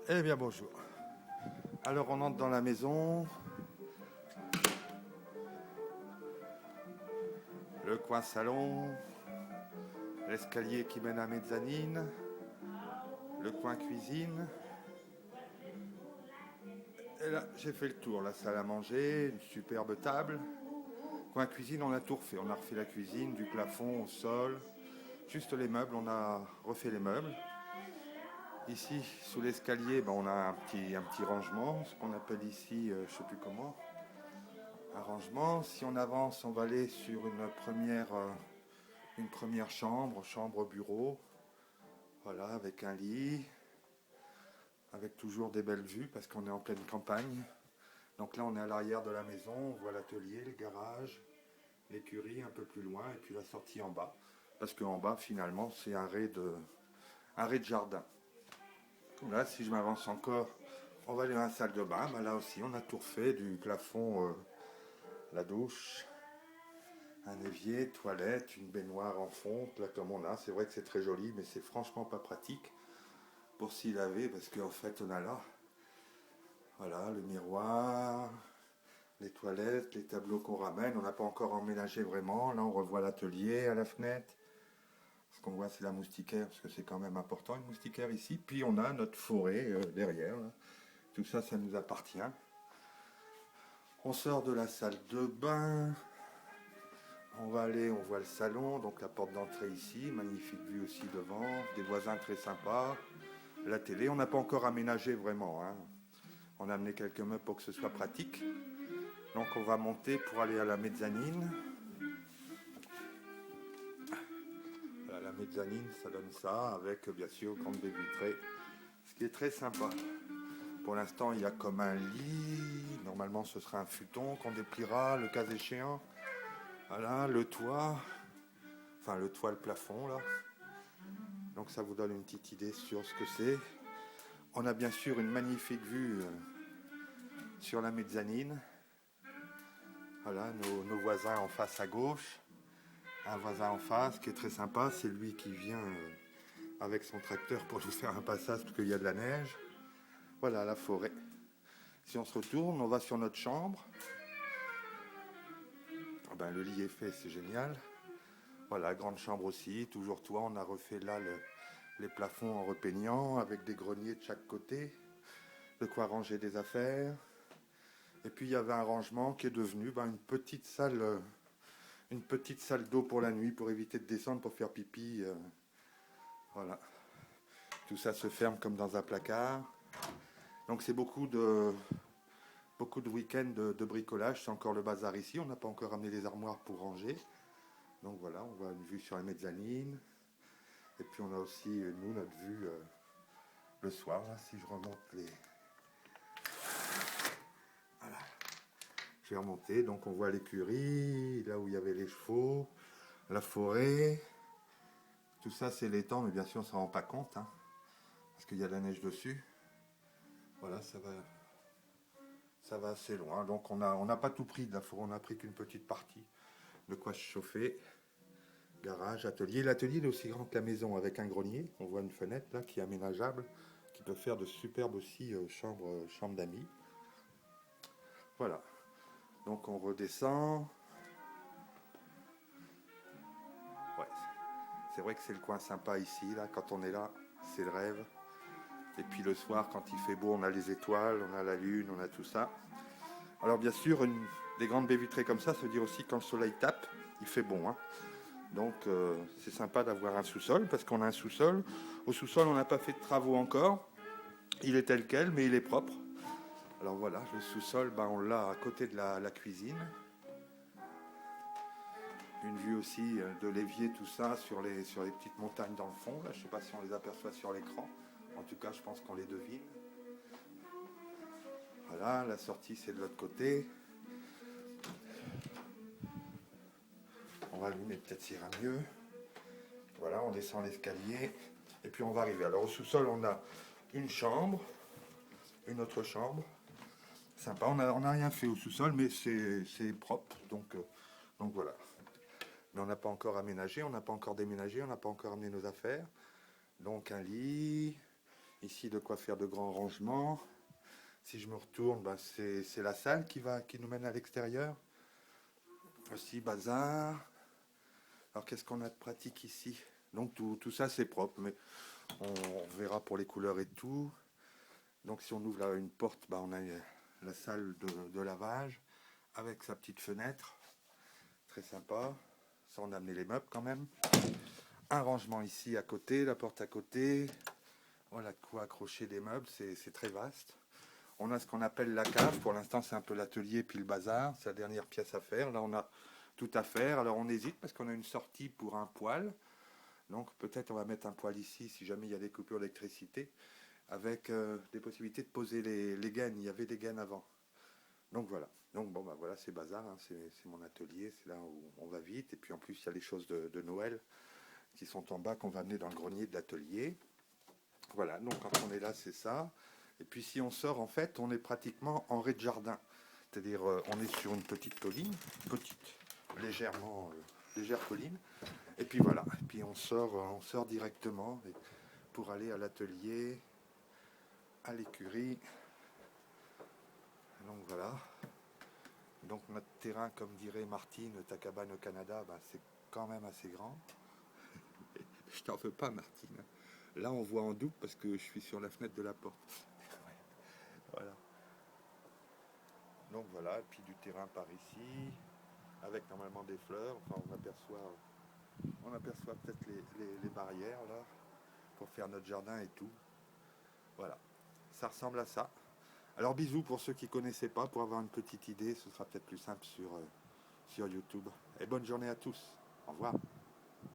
Eh bien bonjour. Alors on entre dans la maison, le coin salon, l'escalier qui mène à mezzanine, le coin cuisine. Et là j'ai fait le tour, la salle à manger, une superbe table. Coin cuisine on a tout refait, on a refait la cuisine, du plafond au sol, juste les meubles, on a refait les meubles. Ici sous l'escalier on a un petit rangement, ce qu'on appelle ici, je ne sais plus comment. Arrangement. Si on avance, on va aller sur une première chambre bureau. Voilà, avec un lit, avec toujours des belles vues parce qu'on est en pleine campagne. Donc là, on est à l'arrière de la maison, on voit l'atelier, le garage, l'écurie un peu plus loin et puis la sortie en bas. Parce qu'en bas, finalement, c'est un rez de jardin. Là, si je m'avance encore, on va aller dans la salle de bain. Là aussi, on a tout refait, du plafond, la douche, un évier, toilette, une baignoire en fonte, là comme on a. C'est vrai que c'est très joli, mais c'est franchement pas pratique pour s'y laver parce qu'en fait on a là, voilà, le miroir, les toilettes, les tableaux qu'on ramène. On n'a pas encore emménagé vraiment. Là on revoit l'atelier à la fenêtre. Ce qu'on voit c'est la moustiquaire parce que c'est quand même important une moustiquaire ici. Puis on a notre forêt derrière. Là. Tout ça, ça nous appartient. On sort de la salle de bain. On va aller, on voit le salon, donc la porte d'entrée ici, magnifique vue aussi devant, des voisins très sympas, la télé, on n'a pas encore aménagé vraiment, hein. On a amené quelques meubles pour que ce soit pratique. Donc on va monter pour aller à la mezzanine. Voilà, la mezzanine, ça donne ça, avec bien sûr grande baie vitrée, ce qui est très sympa. Pour l'instant, il y a comme un lit, normalement ce sera un futon qu'on dépliera, le cas échéant. Voilà, le toit, enfin le toit, le plafond là. Donc ça vous donne une petite idée sur ce que c'est. On a bien sûr une magnifique vue sur la mezzanine. Voilà, nos voisins en face à gauche. Un voisin en face qui est très sympa, c'est lui qui vient avec son tracteur pour nous faire un passage parce qu'il y a de la neige. Voilà la forêt. Si on se retourne, on va sur notre chambre. Le lit est fait, c'est génial. Voilà, grande chambre aussi, toujours toit. On a refait là les plafonds en repeignant avec des greniers de chaque côté. De quoi ranger des affaires. Et puis il y avait un rangement qui est devenu une petite salle d'eau pour la nuit pour éviter de descendre pour faire pipi. Voilà. Tout ça se ferme comme dans un placard. Donc c'est beaucoup de week-ends de bricolage. C'est encore le bazar ici. On n'a pas encore amené les armoires pour ranger. Donc voilà, on voit une vue sur la mezzanine. Et puis on a aussi, nous, notre vue le soir. Là, si je remonte les... Voilà. Je vais remonter. Donc on voit l'écurie, là où il y avait les chevaux, la forêt. Tout ça, c'est l'étang, mais bien sûr, on ne s'en rend pas compte. Hein, parce qu'il y a de la neige dessus. Voilà, ça va assez loin. Donc on n'a pas tout pris de la forêt, on n'a pris qu'une petite partie. De quoi se chauffer. Garage, atelier. L'atelier est aussi grand que la maison avec un grenier. On voit une fenêtre là qui est aménageable, qui peut faire de superbes aussi chambres d'amis. Voilà. Donc on redescend. Ouais. C'est vrai que c'est le coin sympa ici, là. Quand on est là, c'est le rêve. Et puis le soir, quand il fait beau, on a les étoiles, on a la lune, on a tout ça. Alors bien sûr, des grandes baies vitrées comme ça veut dire aussi quand le soleil tape, il fait bon. Hein. Donc c'est sympa d'avoir un sous-sol, parce qu'on a un sous-sol. Au sous-sol, on n'a pas fait de travaux encore. Il est tel quel, mais il est propre. Alors voilà, le sous-sol, on l'a à côté de la cuisine. Une vue aussi de l'évier, tout ça, sur les petites montagnes dans le fond. Là, je ne sais pas si on les aperçoit sur l'écran. En tout cas, je pense qu'on les devine. Voilà, la sortie, c'est de l'autre côté. On va allumer, peut-être ça ira mieux. Voilà, on descend l'escalier. Et puis on va arriver. Alors au sous-sol, on a une chambre, une autre chambre. Sympa, on a rien fait au sous-sol, mais c'est propre. Donc voilà. Mais on n'a pas encore aménagé, on n'a pas encore déménagé, on n'a pas encore amené nos affaires. Donc un lit, Ici, de quoi faire de grands rangements. Si je me retourne, ben, c'est la salle qui nous mène à l'extérieur. Aussi, bazar. Alors, qu'est-ce qu'on a de pratique ici? Donc, tout ça, c'est propre, mais on verra pour les couleurs et tout. Donc, si on ouvre là une porte, ben, on a la salle de lavage avec sa petite fenêtre. Très sympa. Ça, on a amené les meubles quand même. Un rangement ici à côté, la porte à côté. Voilà de quoi accrocher des meubles, c'est très vaste. On a ce qu'on appelle la cave. Pour l'instant, c'est un peu l'atelier puis le bazar. C'est la dernière pièce à faire. Là, on a tout à faire. Alors, on hésite parce qu'on a une sortie pour un poêle. Donc, peut-être on va mettre un poêle ici si jamais il y a des coupures d'électricité. Avec des possibilités de poser les gaines. Il y avait des gaines avant. Donc, voilà. Donc, bon, bah voilà, c'est bazar. Hein. C'est mon atelier. C'est là où on va vite. Et puis, en plus, il y a les choses de Noël qui sont en bas qu'on va amener dans le grenier de l'atelier. Voilà, donc quand on est là, c'est ça. Et puis si on sort, en fait, on est pratiquement en rez-de-jardin. C'est-à-dire, on est sur une petite colline, petite, légère colline. Et puis voilà, et puis on sort directement pour aller à l'atelier, à l'écurie. Donc voilà. Donc notre terrain, comme dirait Martine, ta cabane au Canada, bah, c'est quand même assez grand. Je t'en veux pas, Martine. Là, on voit en double parce que je suis sur la fenêtre de la porte. Voilà. Donc voilà, et puis du terrain par ici, avec normalement des fleurs. Enfin, on aperçoit peut-être les barrières là, pour faire notre jardin et tout. Voilà, ça ressemble à ça. Alors bisous pour ceux qui ne connaissaient pas, pour avoir une petite idée, ce sera peut-être plus simple sur YouTube. Et bonne journée à tous. Au revoir.